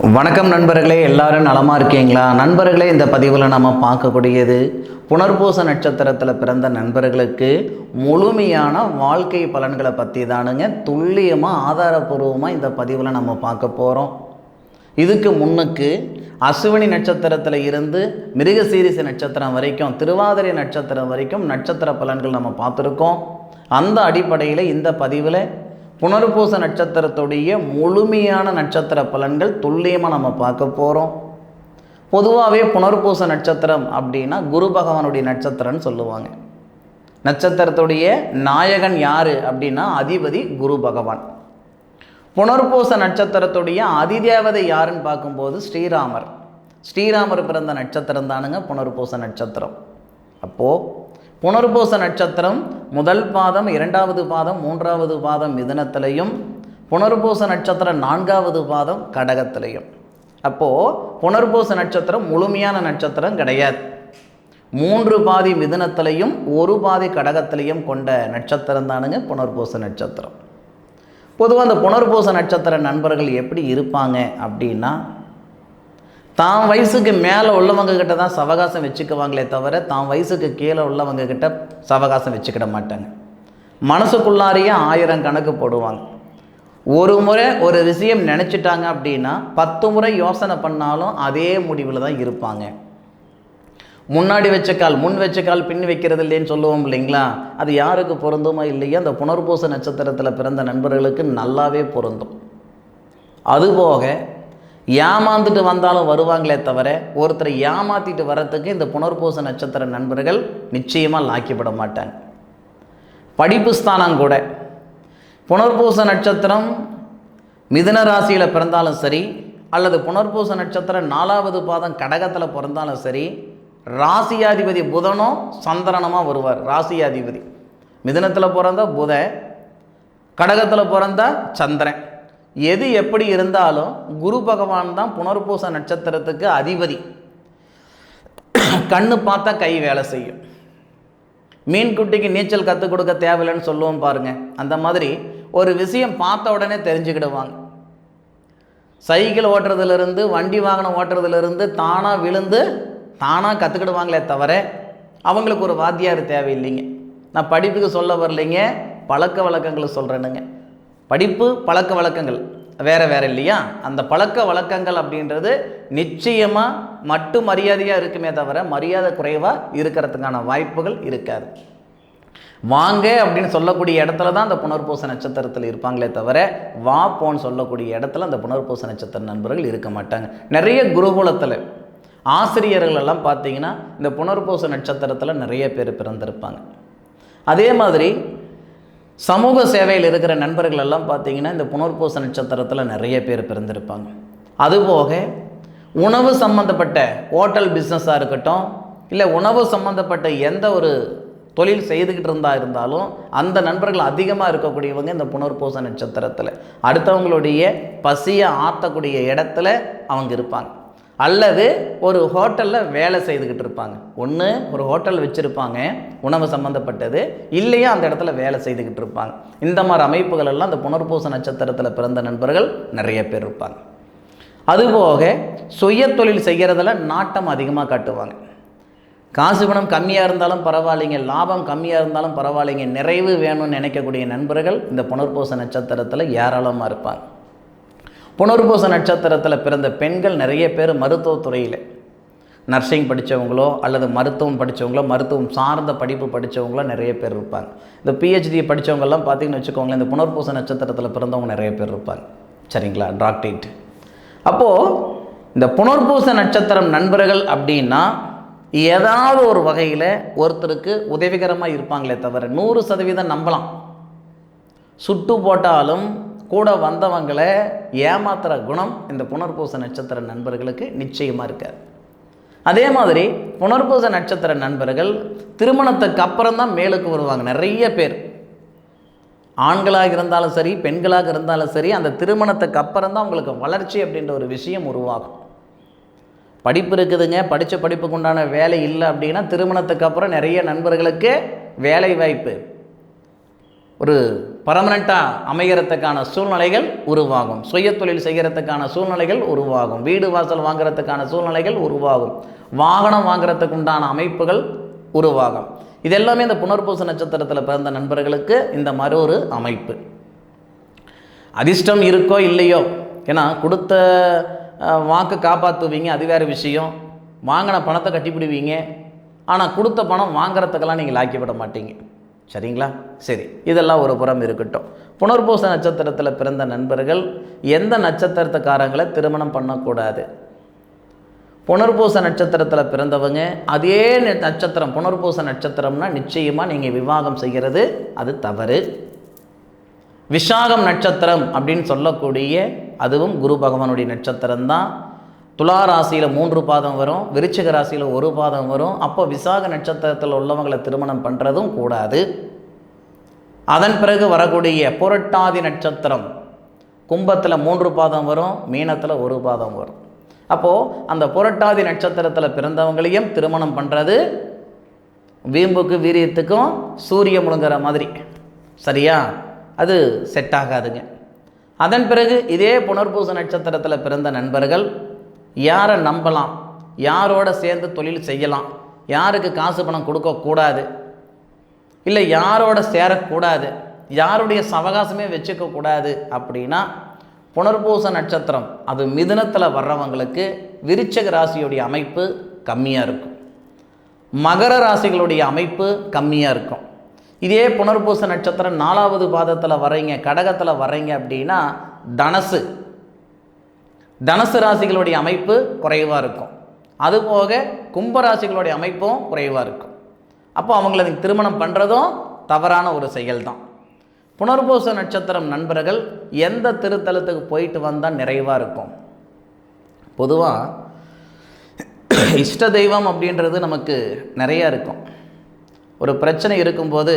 வணக்கம் நண்பர்களே, எல்லாரும் நலமாக இருக்கீங்களா? நண்பர்களே, இந்த பதிவில் நம்ம பார்க்கக்கூடியது புனர்பூச நட்சத்திரத்தில் பிறந்த நண்பர்களுக்கு முழுமையான வாழ்க்கை பலன்களை பற்றி தானுங்க. துல்லியமாக ஆதாரபூர்வமாக இந்த பதிவில் நம்ம பார்க்க போகிறோம். இதுக்கு முன்னுக்கு அசுவினி நட்சத்திரத்தில் இருந்து மிருகசீரிச நட்சத்திரம் வரைக்கும், திருவாதிரை நட்சத்திரம் வரைக்கும் நட்சத்திர பலன்கள் நம்ம பார்த்துருக்கோம். அந்த அடிப்படையில் இந்த பதிவில் புனர்பூச நட்சத்திரத்துடைய முழுமையான நட்சத்திர பலன்கள் துல்லியமாக நம்ம பார்க்க போகிறோம். பொதுவாகவே புனர்பூச நட்சத்திரம் அப்படின்னா குரு பகவானுடைய நட்சத்திரம்னு சொல்லுவாங்க. நட்சத்திரத்துடைய நாயகன் யார் அப்படின்னா அதிபதி குரு பகவான். புனர்பூச நட்சத்திரத்துடைய அதிதேவதை யாருன்னு பார்க்கும்போது ஸ்ரீராமர் பிறந்த நட்சத்திரம் தானுங்க புனர்பூச நட்சத்திரம். அப்போது புனர்பூச நட்சத்திரம் முதல் பாதம், இரண்டாவது பாதம், மூன்றாவது பாதம் மிதுனத்திலையும், புனர்பூச நட்சத்திரம் நான்காவது பாதம் கடகத்திலையும். அப்போது புனர்பூச நட்சத்திரம் முழுமையான நட்சத்திரம் கிடையாது. 3 பாதி மிதுனத்திலையும் 1 பாதி கடகத்திலையும் கொண்ட நட்சத்திரம் தானுங்க புனர்பூச நட்சத்திரம். பொதுவாக அந்த புனர்பூச நட்சத்திர நண்பர்கள் எப்படி இருப்பாங்க அப்படின்னா, தான் வயசுக்கு மேலே உள்ளவங்க கிட்ட தான் சவகாசம் வச்சுக்குவாங்களே தவிர தான் வயசுக்கு கீழே உள்ளவங்க கிட்ட சவகாசம் வச்சுக்கிட மாட்டாங்க. மனசுக்குள்ளாரையே 1000 கணக்கு போடுவாங்க. ஒரு முறை ஒரு விஷயம் நினச்சிட்டாங்க அப்படின்னா 10 முறை யோசனை பண்ணாலும் அதே முடிவில் தான் இருப்பாங்க. முன்னாடி வச்ச கால் முன் வச்ச கால் பின் வைக்கிறது இல்லைன்னு சொல்லுவோம் இல்லைங்களா? அது யாருக்கு பொருந்துமோ இல்லையோ அந்த புனர்பூச நட்சத்திரத்தில் பிறந்த நண்பர்களுக்கு நல்லாவே பொருந்தும். அதுபோக ஏமாந்துட்டு வந்தாலும் வருவாங்களே தவிர ஒருத்தரை ஏமாற்றிட்டு வரத்துக்கு இந்த புனர்பூச நட்சத்திர நண்பர்கள் நிச்சயமாக லாக்கிப்பட மாட்டாங்க. படிப்பு ஸ்தானம் கூட புனர்பூச நட்சத்திரம் மிதுன ராசியில் பிறந்தாலும் சரி, அல்லது புனர்பூச நட்சத்திரம் 4வது பாதம் கடகத்தில் பிறந்தாலும் சரி, ராசியாதிபதி புதனும் சந்திரனமாக வருவார். ராசியாதிபதி மிதுனத்தில் பிறந்தா புதன், கடகத்தில் பிறந்தா சந்திரன். எது எப்படி இருந்தாலும் குரு பகவான் தான் புனர்பூச நட்சத்திரத்துக்கு அதிபதி. கண்ணு பார்த்தா கை வேலை செய்யும். மீன் குட்டிக்கு நீச்சல் கற்றுக் கொடுக்க தேவையில்லைன்னு சொல்லுவோம் பாருங்க. அந்த மாதிரி ஒரு விஷயம் பார்த்த உடனே தெரிஞ்சுக்கிடுவாங்க. சைக்கிள் ஓட்டுறதுலேருந்து வண்டி வாகனம் ஓட்டுறதுலேருந்து தானாக விழுந்து தானாக கற்றுக்கிடுவாங்களே தவிர அவங்களுக்கு ஒரு வாத்தியார் தேவையில்லைங்க. நான் படிப்புக்கு சொல்ல வரலைங்க, பழக்க வழக்கங்களை சொல்கிறேனுங்க. படிப்பு பழக்க வழக்கங்கள் வேறு இல்லையா? அந்த பழக்க வழக்கங்கள் அப்படின்றது நிச்சயமாக மட்டு மரியாதையாக இருக்குமே தவிர மரியாதை குறைவாக இருக்கிறதுக்கான வாய்ப்புகள் இருக்காது. வாங்க அப்படின்னு சொல்லக்கூடிய இடத்துல தான் அந்த புனர்பூச நட்சத்திரத்தில் இருப்பாங்களே தவிர வா போன்னு சொல்லக்கூடிய இடத்துல அந்த புனர்பூச நட்சத்திர நண்பர்கள் இருக்க மாட்டாங்க. நிறைய குருகுலத்தில் ஆசிரியர்கள் எல்லாம் பார்த்தீங்கன்னா இந்த புனர்பூச நட்சத்திரத்தில் நிறைய பேர் பிறந்திருப்பாங்க. அதே மாதிரி சமூக சேவையில் இருக்கிற நண்பர்கள் எல்லாம் பார்த்தீங்கன்னா இந்த புனர்பூச நட்சத்திரத்தில் நிறைய பேர் பிறந்திருப்பாங்க. அதுபோக உணவு சம்மந்தப்பட்ட ஹோட்டல் பிஸ்னஸாக இருக்கட்டும், இல்லை உணவு சம்மந்தப்பட்ட எந்த ஒரு தொழில் செய்துக்கிட்டு இருந்தாலும் அந்த நண்பர்கள் அதிகமாக இருக்கக்கூடியவங்க இந்த புனர்பூச நட்சத்திரத்தில் அடுத்தவங்களுடைய பசியை ஆற்றக்கூடிய இடத்துல அவங்க இருப்பாங்க. அல்லது ஒரு ஹோட்டலில் வேலை செய்துக்கிட்டு இருப்பாங்க. ஒன்று ஒரு ஹோட்டல் வச்சுருப்பாங்க உணவு சம்மந்தப்பட்டது, இல்லையா அந்த இடத்துல வேலை செய்துக்கிட்டு இருப்பாங்க. இந்த மாதிரி அமைப்புகள் எல்லாம் இந்த புனர்பூச நட்சத்திரத்தில் பிறந்த நண்பர்கள் நிறைய பேர் இருப்பாங்க. அதுபோக சுய தொழில் செய்கிறதுல நாட்டம் அதிகமாக காட்டுவாங்க. காசு பணம் கம்மியாக இருந்தாலும் பரவாயில்லைங்க, லாபம் கம்மியாக இருந்தாலும் பரவாயில்லைங்க, நிறைவு வேணும்னு நினைக்கக்கூடிய நண்பர்கள் இந்த புனர்பூச நட்சத்திரத்தில் ஏராளமாக இருப்பாங்க. புனர்பூச நட்சத்திரத்தில் பிறந்த பெண்கள் நிறைய பேர் மருத்துவத்துறையில் நர்சிங் படித்தவங்களோ அல்லது மருத்துவம் படித்தவங்களோ, மருத்துவம் சார்ந்த படிப்பு படித்தவங்களோ நிறைய பேர் இருப்பாங்க. இந்த பிஹெச்டி படித்தவங்கெல்லாம் பார்த்திங்கன்னு வச்சுக்கோங்களேன், இந்த புனர்பூச நட்சத்திரத்தில் பிறந்தவங்க நிறைய பேர் இருப்பாங்க. சரிங்களா? டாக்டரேட். அப்போது இந்த புனர்பூச நட்சத்திரம் நண்பர்கள் அப்படின்னா ஏதாவது ஒரு வகையில் ஒருத்தருக்கு உதவிகரமாக இருப்பாங்களே தவிர 100% நம்பலாம். சுட்டு போட்டாலும் கூட வந்தவங்களை ஏமாத்துகிற குணம் இந்த புனர்பூச நட்சத்திர நண்பர்களுக்கு நிச்சயமாக இருக்காது. அதே மாதிரி புனர்பூச நட்சத்திர நண்பர்கள் திருமணத்துக்கு அப்புறம் தான் மேலுக்கு வருவாங்க. நிறைய பேர் ஆண்களாக இருந்தாலும் சரி, பெண்களாக இருந்தாலும் சரி, அந்த திருமணத்துக்கு அப்புறம் தான் அவங்களுக்கு வளர்ச்சி அப்படின்ற ஒரு விஷயம் உருவாகும். படிப்பு இருக்குதுங்க, படித்த படிப்புக்கு உண்டான வேலை இல்லை அப்படின்னா திருமணத்துக்கு அப்புறம் நிறைய நண்பர்களுக்கு வேலை வாய்ப்பு, ஒரு பர்மனெண்ட்டாக அமைகிறதுக்கான சூழ்நிலைகள் உருவாகும். சுய தொழில் செய்கிறதுக்கான சூழ்நிலைகள் உருவாகும். வீடு வாசல் வாங்குறதுக்கான சூழ்நிலைகள் உருவாகும். வாகனம் வாங்குறதுக்கு உண்டான அமைப்புகள் உருவாகும். இது எல்லாமே இந்த புனர்பூச நட்சத்திரத்தில் பிறந்த நண்பர்களுக்கு இந்த மற்றொரு அமைப்பு. அதிர்ஷ்டம் இருக்கோ இல்லையோ, ஏன்னா கொடுத்த வாக்கு காப்பாற்றுவீங்க, அது வேறு விஷயம். வாங்கின பணத்தை கட்டிப்பிடுவீங்க, ஆனால் கொடுத்த பணம் வாங்குறதுக்கெல்லாம் நீங்கள் லாக்கிவிட மாட்டீங்க. சரிங்களா? சரி, இதெல்லாம் ஒரு புறம் இருக்கட்டும். புனர்பூச நட்சத்திரத்தில் பிறந்த நண்பர்கள் எந்த நட்சத்திரத்துக்காரங்களை திருமணம் பண்ணக்கூடாது? புனர்பூச நட்சத்திரத்தில் பிறந்தவங்க அதே நட்சத்திரம் புனர்பூச நட்சத்திரம்னா நிச்சயமாக நீங்கள் விவாகம் செய்கிறது அது தவறு. விசாகம் நட்சத்திரம் அப்படின்னு சொல்லக்கூடிய அதுவும் குரு பகவானுடைய நட்சத்திரம்தான். துலா ராசியில் 3 பாதம் வரும், விருச்சிக ராசியில் 1 பாதம் வரும். அப்போ விசாக நட்சத்திரத்தில் உள்ளவங்களை திருமணம் பண்ணுறதும் கூடாது. அதன் பிறகு வரக்கூடிய புரட்டாதி நட்சத்திரம் கும்பத்தில் 3 பாதம் வரும், மீனத்தில் 1 பாதம் வரும். அப்போது அந்த புரட்டாதி நட்சத்திரத்தில் பிறந்தவங்களையும் திருமணம் பண்ணுறது வீம்புக்கு வீரியத்துக்கும் சூரிய முழுங்குற மாதிரி, சரியா? அது செட் ஆகாதுங்க. அதன் பிறகு இதே புனர்பூச நட்சத்திரத்தில் பிறந்த நண்பர்கள் யாரை நம்பலாம், யாரோட சேர்ந்து தொழில் செய்யலாம், யாருக்கு காசு பணம் கொடுக்கக்கூடாது, இல்லை யாரோட சேரக்கூடாது, யாருடைய சவகாசமே வச்சுக்கக்கூடாது அப்படின்னா புனர்பூச நட்சத்திரம் அது மிதுனத்தில் வர்றவங்களுக்கு விருச்சிக ராசியுடைய அமைப்பு கம்மியாக இருக்கும், மகர ராசிகளுடைய அமைப்பு கம்மியாக இருக்கும். இதே புனர்பூச நட்சத்திரம் 4வது பாதத்தில் வர்றீங்க, கடகத்தில் வர்றீங்க அப்படின்னா தனுசு ராசிகளுடைய அமைப்பு குறைவாக இருக்கும். அதுபோக கும்பராசிகளுடைய அமைப்பும் குறைவாக இருக்கும். அப்போ அவங்கள திருமணம் பண்ணுறதும் தவறான ஒரு செயல் தான். புனர்பூச நட்சத்திரம் நண்பர்கள் எந்த திருத்தலத்துக்கு போயிட்டு வந்தால் நிறைவாக இருக்கும்? பொதுவாக இஷ்ட தெய்வம் அப்படின்றது நமக்கு நிறையா இருக்கும். ஒரு பிரச்சனை இருக்கும்போது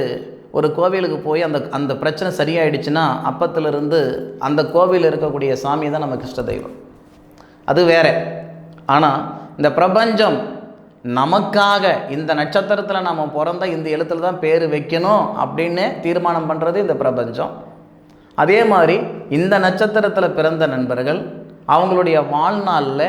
ஒரு கோவிலுக்கு போய் அந்த பிரச்சனை சரியாயிடுச்சுன்னா அப்பத்திலிருந்து அந்த கோவிலில் இருக்கக்கூடிய சாமி தான் நமக்கு இஷ்ட தெய்வம், அது வேற. ஆனால் இந்த பிரபஞ்சம் நமக்காக இந்த நட்சத்திரத்தில் நம்ம பிறந்த இந்த எழுத்தில் தான் பேர் வைக்கணும் அப்படின்னு தீர்மானம் பண்ணுறது இந்த பிரபஞ்சம். அதே மாதிரி இந்த நட்சத்திரத்தில் பிறந்த நண்பர்கள் அவங்களுடைய வாழ்நாளில்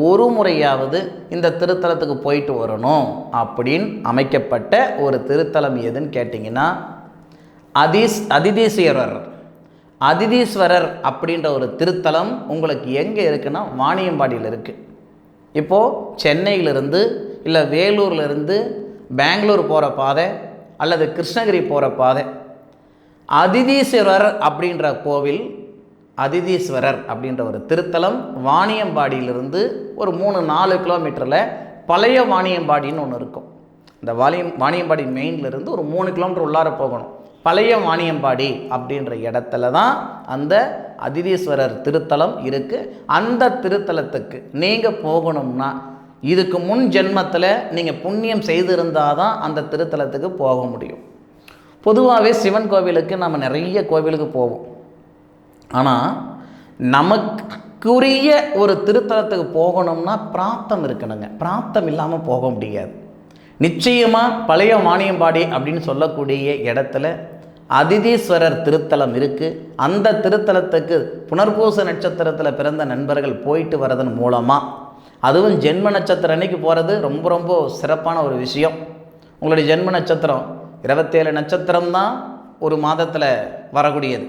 ஒரு முறையாவது இந்த திருத்தலத்துக்கு போயிட்டு வரணும் அப்படின்னு அமைக்கப்பட்ட ஒரு திருத்தலம் எதுன்னு கேட்டிங்கன்னா அதிதீஸ்வரர் அப்படின்ற ஒரு திருத்தலம் உங்களுக்கு எங்கே இருக்குன்னா வாணியம்பாடியில் இருக்குது. இப்போது சென்னையிலிருந்து இல்லை வேலூர்லேருந்து பெங்களூர் போகிற பாதை அல்லது கிருஷ்ணகிரி போகிற பாதை அதிதீஸ்வரர் அப்படின்ற கோவில், அதிதீஸ்வரர் அப்படின்ற ஒரு திருத்தலம் வாணியம்பாடியிலிருந்து ஒரு 3-4 கிலோமீட்டரில் பழைய வாணியம்பாடின்னு ஒன்று இருக்கும். இந்த வாணியம்பாடி மெயின்லேருந்து ஒரு 3 கிலோமீட்டர் உள்ளார போகணும். பழைய வாணியம்பாடி அப்படின்ற இடத்துல தான் அந்த அதிதீஸ்வரர் திருத்தலம் இருக்குது. அந்த திருத்தலத்துக்கு நீங்கள் போகணும்னா இதுக்கு முன் ஜென்மத்தில் நீங்கள் புண்ணியம் செய்திருந்தால் தான் அந்த திருத்தலத்துக்கு போக முடியும். பொதுவாகவே சிவன் கோவிலுக்கு நம்ம நிறைய கோவிலுக்கு போவோம், ஆனால் நமக்குரிய ஒரு திருத்தலத்துக்கு போகணும்னா பிராப்தம் இருக்கணுங்க. பிராப்தம் இல்லாமல் போக முடியாது. நிச்சயமாக பழைய வாணியம்பாடி அப்படின்னு சொல்லக்கூடிய இடத்துல அதிதீஸ்வரர் திருத்தலம் இருக்குது. அந்த திருத்தலத்துக்கு புனர்பூச நட்சத்திரத்தில் பிறந்த நண்பர்கள் போயிட்டு வரதன் மூலமாக, அதுவும் ஜென்ம நட்சத்திரம் அன்னைக்கு போகிறது ரொம்ப ரொம்ப சிறப்பான ஒரு விஷயம். உங்களுடைய ஜென்ம நட்சத்திரம் 27 நட்சத்திரம் தான் ஒரு மாதத்தில் வரக்கூடியது.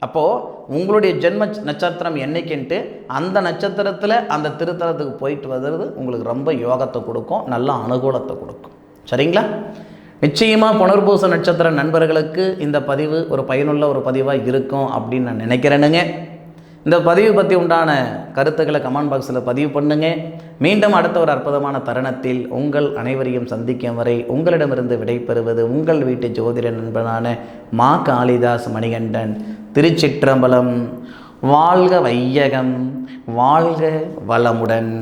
அப்போது உங்களுடைய ஜென்ம நட்சத்திரம் என்னைக்குன்ட்டு அந்த நட்சத்திரத்தில் அந்த திருத்தலத்துக்கு போயிட்டு வர்றது உங்களுக்கு ரொம்ப யோகத்தை கொடுக்கும், நல்ல அனுகூலத்தை கொடுக்கும். சரிங்களா? நிச்சயமாக புனர்பூச நட்சத்திர நண்பர்களுக்கு இந்த பதிவு ஒரு பயனுள்ள ஒரு பதிவாக இருக்கும் அப்படின்னு நான் நினைக்கிறேனுங்க. இந்த பதிவு பற்றி உண்டான கருத்துக்களை கமெண்ட் பாக்ஸில் பதிவு பண்ணுங்க. மீண்டும் அடுத்த ஒரு அற்புதமான தருணத்தில் உங்கள் அனைவரையும் சந்திக்கும் வரை உங்களிடமிருந்து விடைபெறுவது உங்கள் வீட்டு ஜோதிட நண்பனான மா காளிதாஸ் மணிகண்டன். திருச்சிற்றம்பலம். வாழ்க வையகம், வாழ்க வளமுடன்.